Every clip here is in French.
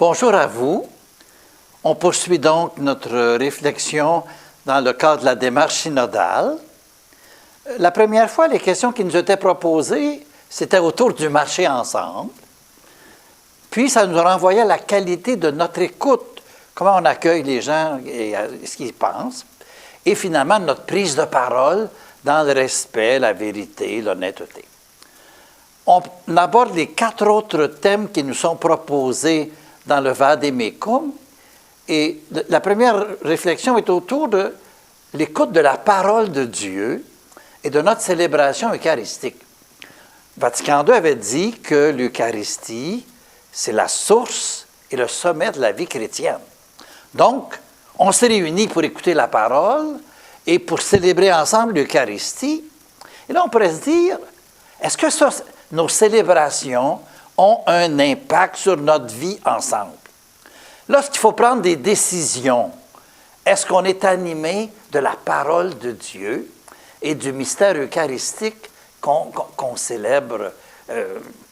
Bonjour à vous. On poursuit donc notre réflexion dans le cadre de la démarche synodale. La première fois, les questions qui nous étaient proposées, c'était autour du marché ensemble. Puis, ça nous renvoyait à la qualité de notre écoute, comment on accueille les gens et ce qu'ils pensent, et finalement notre prise de parole dans le respect, la vérité, l'honnêteté. On aborde les 4 autres thèmes qui nous sont proposés dans le Vademecum, et la première réflexion est autour de l'écoute de la parole de Dieu et de notre célébration eucharistique. Vatican II avait dit que l'Eucharistie, c'est la source et le sommet de la vie chrétienne. Donc, on s'est réunis pour écouter la parole et pour célébrer ensemble l'Eucharistie. Et là, on pourrait se dire, est-ce que nos célébrations ont un impact sur notre vie ensemble? Lorsqu'il faut prendre des décisions, est-ce qu'on est animé de la parole de Dieu et du mystère eucharistique qu'on célèbre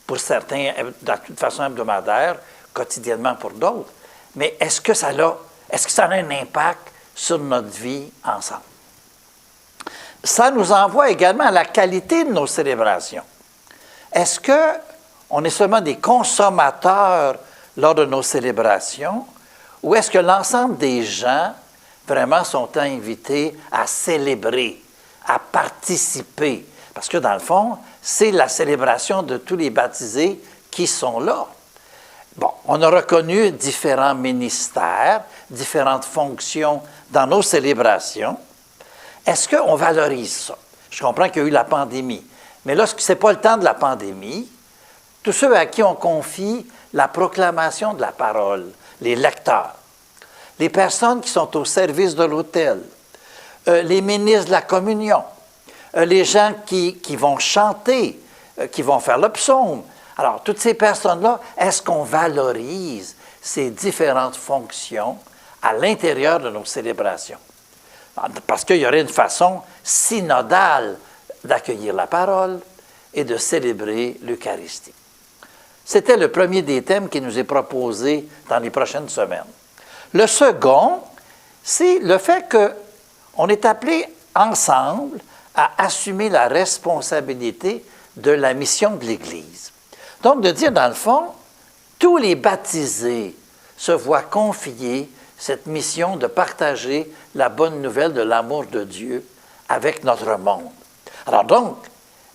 pour certains de façon hebdomadaire, quotidiennement pour d'autres? Mais est-ce que ça a un impact sur notre vie ensemble? Ça nous envoie également à la qualité de nos célébrations. Est-ce qu'on est seulement des consommateurs lors de nos célébrations, ou est-ce que l'ensemble des gens vraiment sont invités à célébrer, à participer? Parce que dans le fond, c'est la célébration de tous les baptisés qui sont là. Bon, on a reconnu différents ministères, différentes fonctions dans nos célébrations. Est-ce qu'on valorise ça? Je comprends qu'il y a eu la pandémie, mais lorsque ce n'est pas le temps de la pandémie, tous ceux à qui on confie la proclamation de la parole, les lecteurs, les personnes qui sont au service de l'autel, les ministres de la communion, les gens qui vont chanter, qui vont faire le psaume. Alors, toutes ces personnes-là, est-ce qu'on valorise ces différentes fonctions à l'intérieur de nos célébrations? Parce qu'il y aurait une façon synodale d'accueillir la parole et de célébrer l'Eucharistie. C'était le premier des thèmes qui nous est proposé dans les prochaines semaines. Le second, c'est le fait qu'on est appelé ensemble à assumer la responsabilité de la mission de l'Église. Donc, de dire, dans le fond, tous les baptisés se voient confier cette mission de partager la bonne nouvelle de l'amour de Dieu avec notre monde. Alors donc,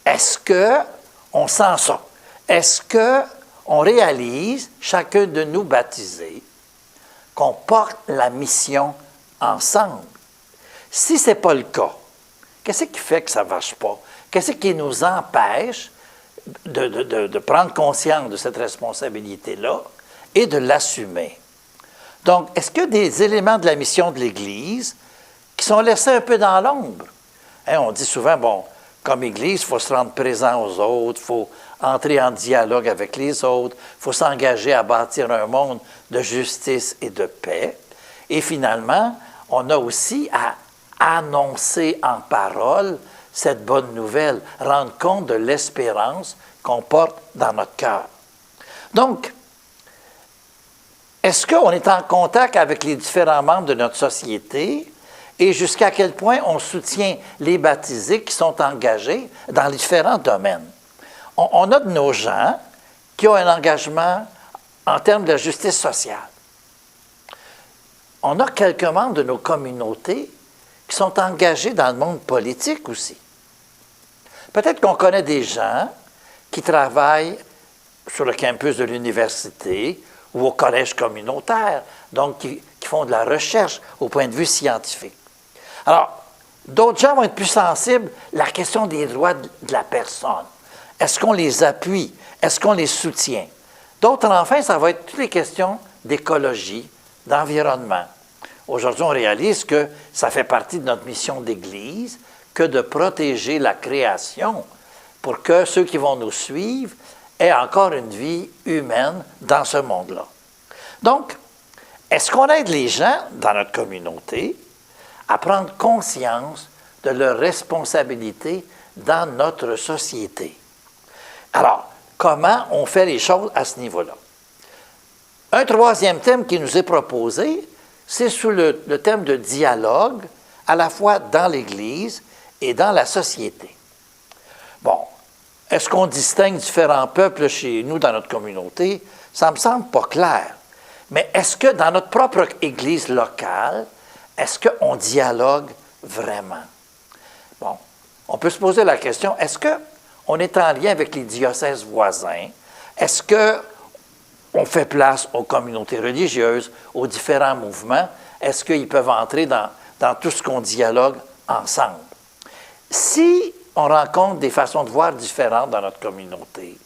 est-ce qu'on sent ça? Est-ce qu'on réalise, chacun de nous baptisés, qu'on porte la mission ensemble? Si ce n'est pas le cas, qu'est-ce qui fait que ça ne marche pas? Qu'est-ce qui nous empêche de prendre conscience de cette responsabilité-là et de l'assumer? Donc, est-ce qu'il y a des éléments de la mission de l'Église qui sont laissés un peu dans l'ombre? Hein, on dit souvent, bon, comme Église, il faut se rendre présent aux autres, il faut entrer en dialogue avec les autres, il faut s'engager à bâtir un monde de justice et de paix. Et finalement, on a aussi à annoncer en parole cette bonne nouvelle, rendre compte de l'espérance qu'on porte dans notre cœur. Donc, est-ce qu'on est en contact avec les différents membres de notre société et jusqu'à quel point on soutient les baptisés qui sont engagés dans les différents domaines? On a de nos gens qui ont un engagement en termes de justice sociale. On a quelques membres de nos communautés qui sont engagés dans le monde politique aussi. Peut-être qu'on connaît des gens qui travaillent sur le campus de l'université ou au collège communautaire, donc qui font de la recherche au point de vue scientifique. Alors, d'autres gens vont être plus sensibles à la question des droits de la personne. Est-ce qu'on les appuie? Est-ce qu'on les soutient? D'autres, enfin, ça va être toutes les questions d'écologie, d'environnement. Aujourd'hui, on réalise que ça fait partie de notre mission d'Église que de protéger la création pour que ceux qui vont nous suivre aient encore une vie humaine dans ce monde-là. Donc, est-ce qu'on aide les gens dans notre communauté à prendre conscience de leur responsabilité dans notre société? Alors, comment on fait les choses à ce niveau-là? Un troisième thème qui nous est proposé, c'est sous le thème de dialogue, à la fois dans l'Église et dans la société. Bon, est-ce qu'on distingue différents peuples chez nous, dans notre communauté? Ça me semble pas clair. Mais est-ce que dans notre propre Église locale, est-ce qu'on dialogue vraiment? Bon, on peut se poser la question, est-ce qu'on est en lien avec les diocèses voisins? Est-ce qu'on fait place aux communautés religieuses, aux différents mouvements? Est-ce qu'ils peuvent entrer dans tout ce qu'on dialogue ensemble? Si on rencontre des façons de voir différentes dans notre communauté,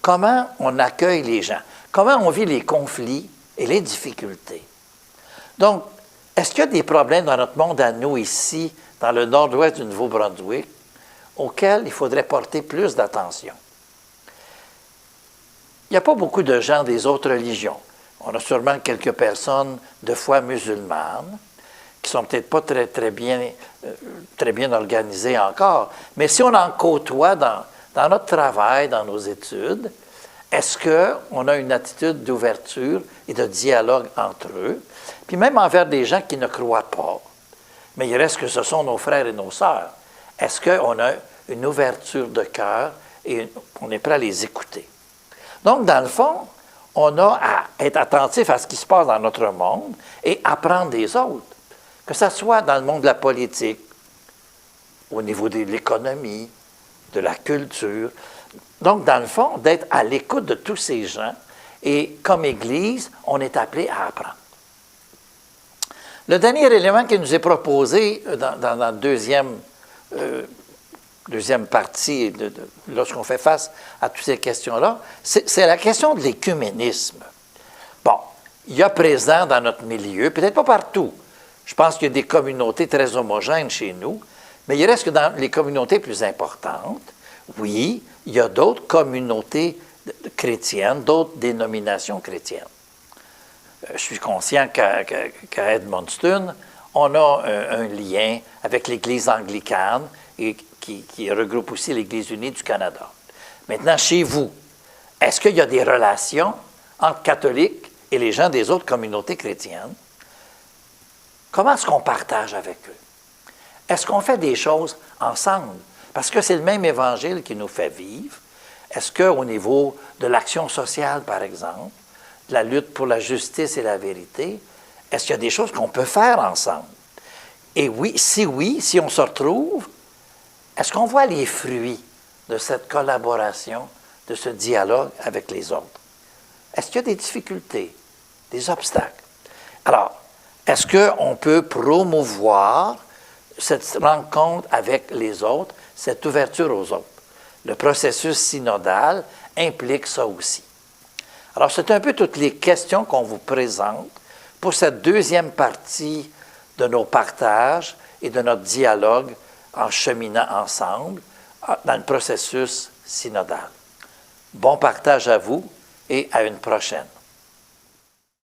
comment on accueille les gens? Comment on vit les conflits et les difficultés? Donc, est-ce qu'il y a des problèmes dans notre monde à nous ici, dans le nord-ouest du Nouveau-Brunswick, auxquels il faudrait porter plus d'attention? Il n'y a pas beaucoup de gens des autres religions. On a sûrement quelques personnes de foi musulmane qui ne sont peut-être pas très bien organisées encore. Mais si on en côtoie dans notre travail, dans nos études, est-ce qu'on a une attitude d'ouverture et de dialogue entre eux? Puis même envers des gens qui ne croient pas, mais il reste que ce sont nos frères et nos sœurs. Est-ce qu'on a une ouverture de cœur et on est prêt à les écouter? Donc, dans le fond, on a à être attentif à ce qui se passe dans notre monde et apprendre des autres, que ce soit dans le monde de la politique, au niveau de l'économie, de la culture. Donc, dans le fond, d'être à l'écoute de tous ces gens et comme Église, on est appelé à apprendre. Le dernier élément qui nous est proposé dans la deuxième partie, lorsqu'on fait face à toutes ces questions-là, c'est la question de l'écuménisme. Bon, il y a présent dans notre milieu, peut-être pas partout. Je pense qu'il y a des communautés très homogènes chez nous, mais il reste que dans les communautés plus importantes, oui, il y a d'autres communautés chrétiennes, d'autres dénominations chrétiennes. Je suis conscient qu'à Edmundston, on a un lien avec l'Église anglicane et qui regroupe aussi l'Église unie du Canada. Maintenant, chez vous, est-ce qu'il y a des relations entre catholiques et les gens des autres communautés chrétiennes? Comment est-ce qu'on partage avec eux? Est-ce qu'on fait des choses ensemble? Parce que c'est le même évangile qui nous fait vivre. Est-ce qu'au niveau de l'action sociale, par exemple, de la lutte pour la justice et la vérité, est-ce qu'il y a des choses qu'on peut faire ensemble? Et oui, si on se retrouve, est-ce qu'on voit les fruits de cette collaboration, de ce dialogue avec les autres? Est-ce qu'il y a des difficultés, des obstacles? Alors, est-ce qu'on peut promouvoir cette rencontre avec les autres, cette ouverture aux autres? Le processus synodal implique ça aussi. Alors, c'est un peu toutes les questions qu'on vous présente pour cette deuxième partie de nos partages et de notre dialogue en cheminant ensemble dans le processus synodal. Bon partage à vous et à une prochaine.